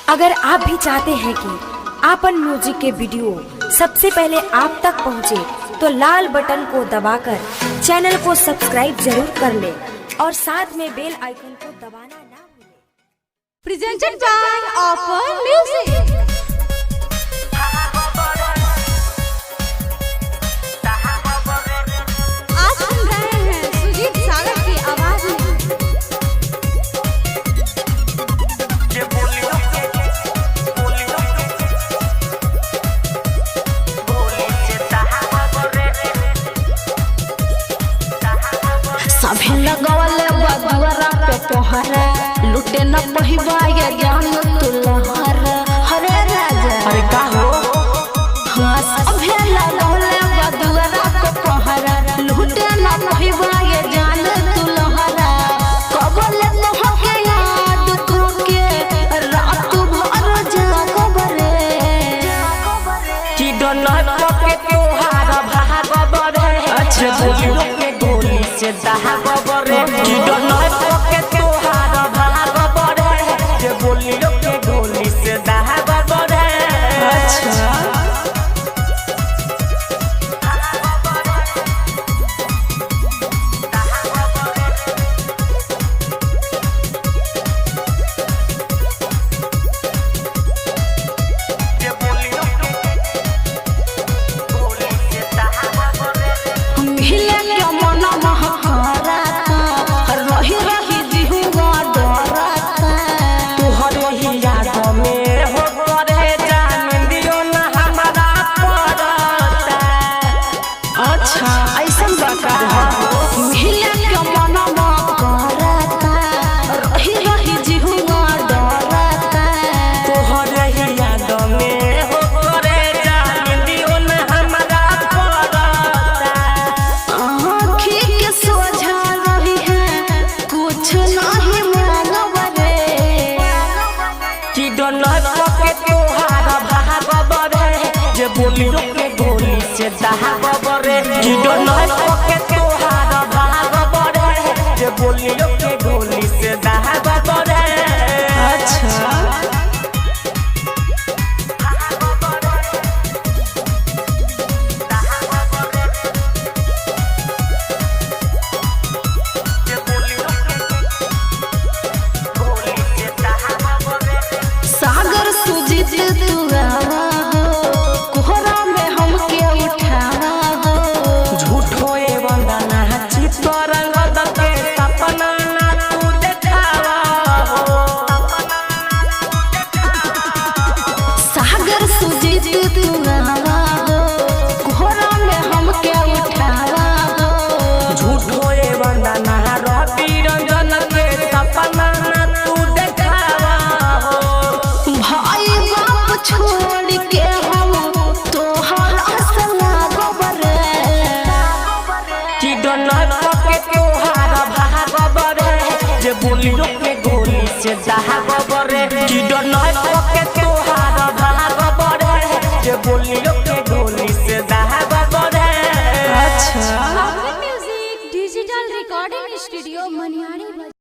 अगर आप भी चाहते हैं कि आपन म्यूजिक के वीडियो सबसे पहले आप तक पहुंचे, तो लाल बटन को दबाकर चैनल को सब्सक्राइब जरूर कर ले और साथ में बेल आइकन को दबाना ना भूलें। Presented by Offer Music. सभी लगवले बदुरा पे पहरा, लुटे न पहिबा ये जान तुलहरा। हरे राजा अरे का हो हाँ, सभी लगवले बदुरा पे पहरा, लुटे न पहिबा ये जान तुलहरा। कबले मोहके याद करके रात भर जागबरे, कि डनर के तोहार भाग बरे। अच्छा बोलियो के गोली से दहाग बरे, कि डनर के तोहार भाग बरे। जे बोलियो के गोली से दहाग बरे। अच्छा ऐसन बका मिले के मनवा करता, रही रही जिहुआ डरता। तोहरे ही याद में हो करे जान दियो न हमरा पड़ता। आँखी के सोझा रही है कुछ नहीं मांगबरे, कि डनर के तोहार भाग बरे। जे बोलियो के गोली से दहाग बरे, कि डनर के तोहार भाग बरे। जे बोलियो के गोली से दहाग बरे। अच्छा सागर सुजीत तू आवा हो, कोहरा में हमके उठावा हो। झूठो ए वंदना चित्तरंग के सपना ना तू देखावा हो। सागर सुजीत तू आवा हो, कोहरा में हमके उठावा हो। झूठो ए वंदना रवि रंजन के सपना ना तू देखावा हो। भाई बाप छोड़ के हम तोहर असला गोबरे, कि डनर के तोहार भाग बरे। जे बोलियो के गोली से दहाग बरे, कि डनर के